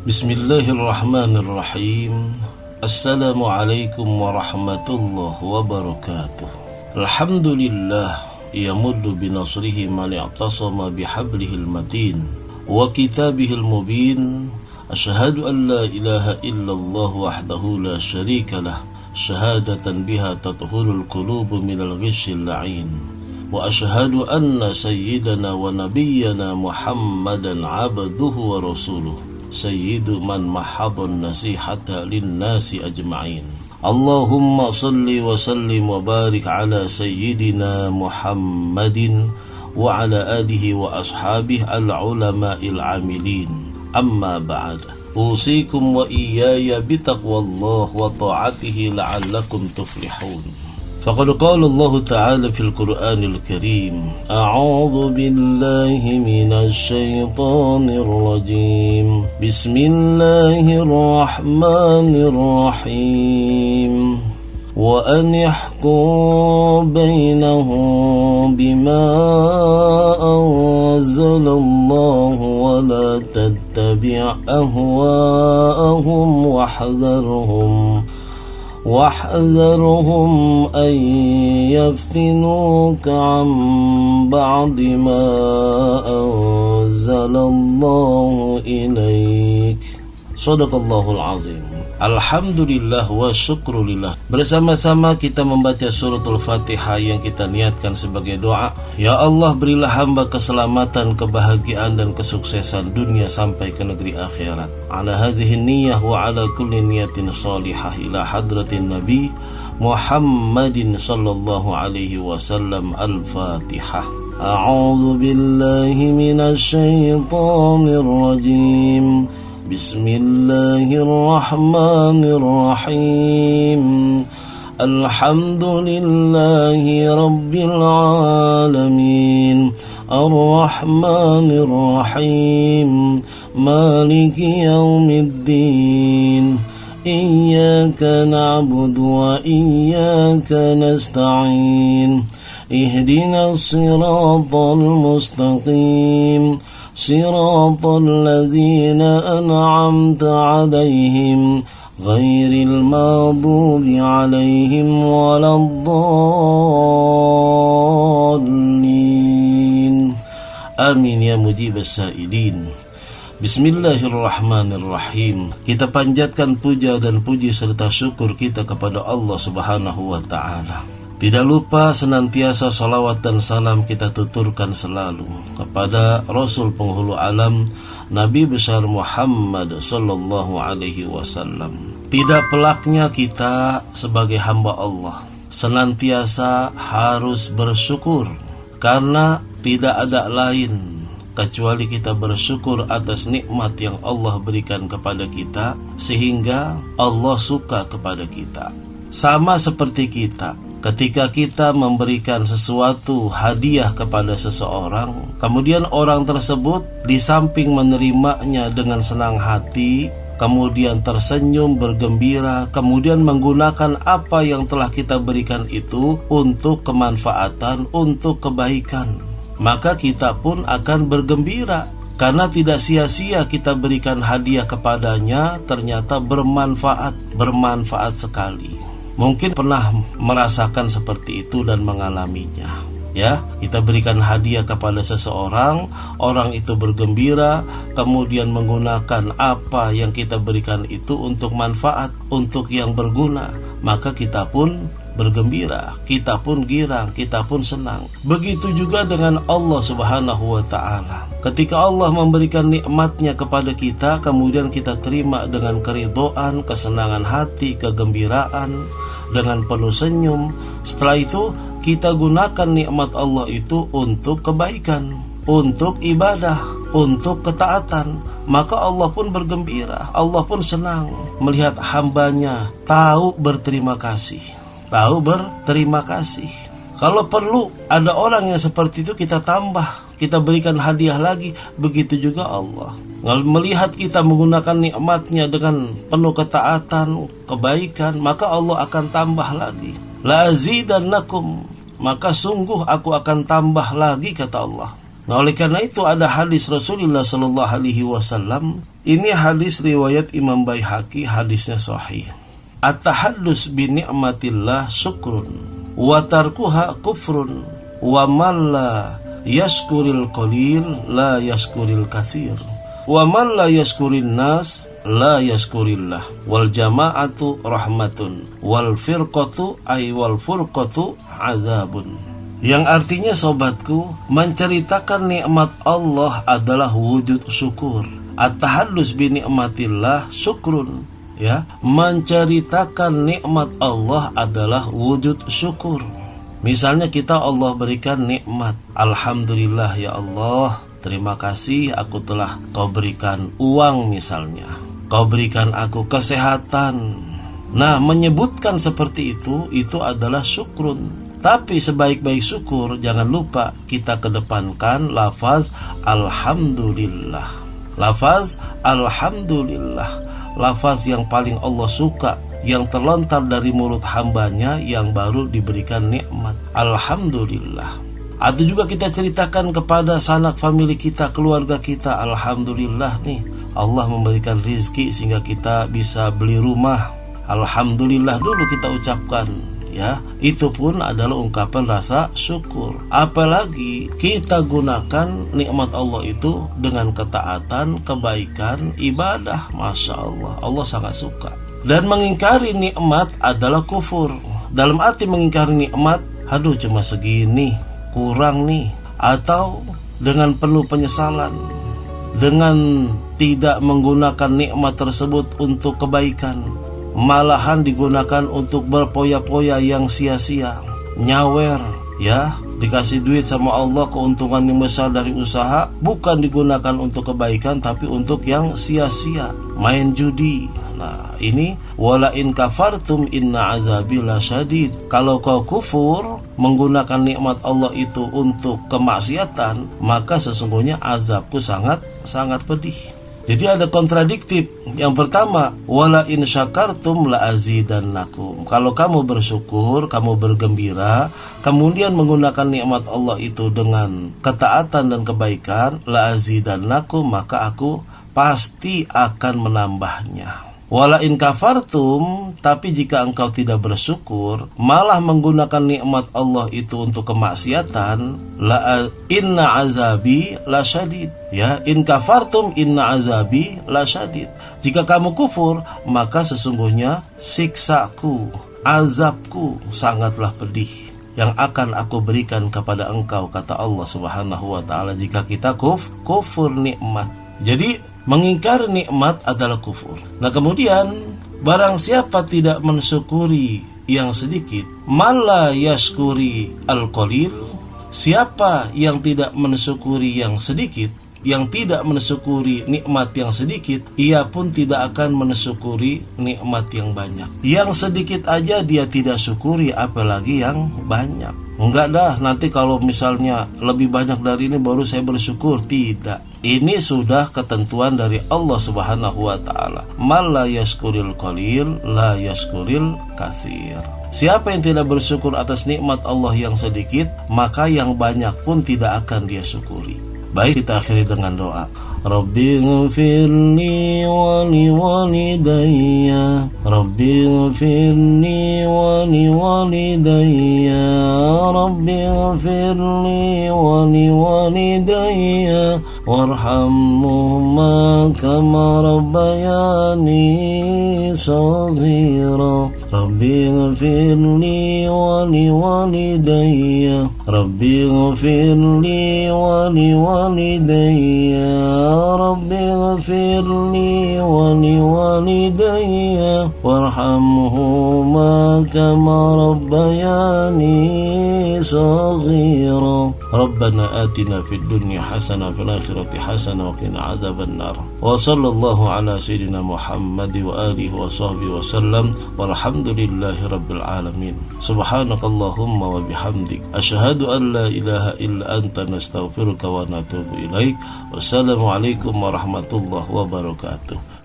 Bismillahirrahmanirrahim. Assalamualaikum warahmatullahi wabarakatuh. Alhamdulillah yamuddu binasrihi man i'tasama bihablihil matin wa kitabihil mubin. Asyhadu an la ilaha illallah wahdahu la syarika lah, syahadatan biha tathurul qulubu minal ghishil la'in. Wa asyhadu anna sayyidana wa nabiyyana Muhammadan abduhu wa rasuluh, sayyidu man mahadun nasihata linnasi ajma'in. Allahumma salli wa sallim wa barik ala sayyidina Muhammadin wa ala alihi wa ashabihi al-ulama'il amilin. Amma ba'd. Usikum wa iyaya bitaqwallah wa ta'atihi la'allakum tuflihun. فقد قال الله تعالى في القرآن الكريم: أعوذ بالله من الشيطان الرجيم. بسم الله الرحمن الرحيم. وأن يحكم بينهم بما أنزل الله ولا تتبع أهواءهم واحذرهم أن يفتنوك عن بعض ما أنزل الله إليك. Sadaqallahul azim. Alhamdulillah wa syukrulillah. Bersama-sama kita membaca suratul Fatihah yang kita niatkan sebagai doa. Ya Allah, berilah hamba keselamatan, kebahagiaan dan kesuksesan dunia sampai ke negeri akhirat. Ala hadhihi niyyah wa ala kulli niyatin salihah ila hadratin Nabi Muhammadin sallallahu alaihi wasallam. Al-Fatihah. A'udzu billahi minasy syaithanir rajim. Bismillahirrahmanirrahim. Alhamdulillahi rabbil alamin. Ar-Rahmanir-Rahim. Maliki yaumiddin. Iyyaka na'budu wa iyyaka nasta'in. Ihdinas siratal mustaqim. صراط الذين أنعمت عليهم غير المغضوب عليهم ولا الضالين. Amin ya mujib as-sa'ilin. Bismillahirrahmanirrahim. Kita panjatkan puja dan puji serta syukur kita kepada Allah Subhanahu wa ta'ala. Tidak lupa senantiasa salawat dan salam kita tuturkan selalu kepada Rasul penghulu alam, Nabi besar Muhammad sallallahu alaihi wasallam. Tidak pelaknya kita sebagai hamba Allah senantiasa harus bersyukur, karena tidak ada lain kecuali kita bersyukur atas nikmat yang Allah berikan kepada kita, sehingga Allah suka kepada kita. Sama seperti kita, ketika kita memberikan sesuatu hadiah kepada seseorang, kemudian orang tersebut di samping menerimanya dengan senang hati, kemudian tersenyum, bergembira, kemudian menggunakan apa yang telah kita berikan itu untuk kemanfaatan, untuk kebaikan, maka kita pun akan bergembira, karena tidak sia-sia kita berikan hadiah kepadanya, ternyata bermanfaat sekali. Mungkin pernah merasakan seperti itu dan mengalaminya. Ya, kita berikan hadiah kepada seseorang, orang itu bergembira, kemudian menggunakan apa yang kita berikan itu untuk manfaat, untuk yang berguna, maka kita pun bergembira, kita pun girang, kita pun senang. Begitu juga dengan Allah Subhanahu wa ta'ala. Ketika Allah memberikan nikmatnya kepada kita, kemudian kita terima dengan keridhaan, kesenangan hati, kegembiraan, dengan penuh senyum. Setelah itu kita gunakan nikmat Allah itu untuk kebaikan, untuk ibadah, untuk ketaatan, maka Allah pun bergembira, Allah pun senang melihat hambanya tahu berterima kasih. Kalau perlu ada orang yang seperti itu, kita tambah, kita berikan hadiah lagi. Begitu juga Allah, melihat kita menggunakan nikmatnya dengan penuh ketaatan, kebaikan, maka Allah akan tambah lagi. La azidannakum, maka sungguh aku akan tambah lagi, kata Allah. Nah, oleh karena itu ada hadis Rasulullah sallallahu alaihi wasallam Ini hadis riwayat Imam Baihaqi, hadisnya sahih. At-tahaddus bi ni'matillah syukrun wa tarkuha kufrun wa man la yashkuril qalil la yashkuril katsir wa man la yashkurin nas la yashkurillah wal jama'atu rahmatun wal firqatu ay wal furqatu azabun. Yang artinya sobatku, menceritakan nikmat Allah adalah wujud syukur. At-tahaddus bi ni'matillah syukrun, ya. Menceritakan nikmat Allah adalah wujud syukur. Misalnya kita Allah berikan nikmat, alhamdulillah ya Allah, terima kasih aku telah kau berikan uang misalnya. Kau berikan aku kesehatan. Nah, menyebutkan seperti itu adalah syukrun. Tapi sebaik-baik syukur, jangan lupa kita kedepankan lafaz alhamdulillah. Lafaz alhamdulillah, lafaz yang paling Allah suka, yang terlontar dari mulut hambanya yang baru diberikan nikmat. Alhamdulillah. Atau juga kita ceritakan kepada sanak famili kita, keluarga kita, alhamdulillah nih, Allah memberikan rizki sehingga kita bisa beli rumah. Alhamdulillah dulu kita ucapkan. Ya, itu pun adalah ungkapan rasa syukur. Apalagi kita gunakan nikmat Allah itu dengan ketaatan, kebaikan, ibadah. Masya Allah, Allah sangat suka. Dan mengingkari nikmat adalah kufur. Dalam arti mengingkari nikmat, aduh cuma segini, kurang nih. Atau dengan penuh penyesalan, dengan tidak menggunakan nikmat tersebut untuk kebaikan, malahan digunakan untuk berpoya-poya yang sia-sia, nyawer, ya, dikasih duit sama Allah, keuntungan yang besar dari usaha, bukan digunakan untuk kebaikan tapi untuk yang sia-sia, main judi. Nah, ini wala in kafartum inna azabi lasyadid. Kalau kau kufur menggunakan nikmat Allah itu untuk kemaksiatan, maka sesungguhnya azabku sangat pedih. Jadi ada kontradiktif. Yang pertama, wala in syakartum la azidannakum. Kalau kamu bersyukur, kamu bergembira, kemudian menggunakan nikmat Allah itu dengan ketaatan dan kebaikan, la azidannakum, maka aku pasti akan menambahnya. Wala in kafartum, tapi jika engkau tidak bersyukur, malah menggunakan nikmat Allah itu untuk kemaksiatan, la inna azabi lasyadid. Ya, in kafartum inna azabi lasyadid. Jika kamu kufur, maka sesungguhnya siksaku, azabku sangatlah pedih yang akan aku berikan kepada engkau, kata Allah Subhanahu wa taala, jika kita kufur nikmat. Jadi mengingkari nikmat adalah kufur. Nah, kemudian barang siapa tidak mensyukuri yang sedikit, mala yashkuri al-qalil, siapa yang tidak mensyukuri yang sedikit, yang tidak mensyukuri nikmat yang sedikit, ia pun tidak akan mensyukuri nikmat yang banyak. Yang sedikit aja dia tidak syukuri, apalagi yang banyak. Enggak dah, nanti kalau misalnya lebih banyak dari ini baru saya bersyukur. Tidak. Ini sudah ketentuan dari Allah Subhanahu wa taala. Man la yashkuril qalil la yashkuril katsir. Siapa yang tidak bersyukur atas nikmat Allah yang sedikit, maka yang banyak pun tidak akan dia syukuri. Baik, kita akhiri dengan doa. Rabbighfirli wa liwalidayya, Rabbighfirli wa liwalidayya, Rabbighfirli wa liwalidayya, warhamhuma kama rabbayani saghira. Rabbighfirli wa liwalidayya, Rabbighfirli wa liwalidayya, Rabbighfirli wa liwalidayya, warhamhuma kama rabbayani saghira. Rabbana atina fid dunya hasanah wa fil akhirati hasanah wa qina adzabannar. Wa sallallahu ala sayyidina Muhammad wa alihi wa sahbihi wa sallam. Walhamdulillahi rabbil alamin. Subhanakallahumma wa bihamdik, asyhadu an la ilaha illa anta, nastaghfiruka wa natubu ilaik. Wassalamualaikum warahmatullahi wabarakatuh.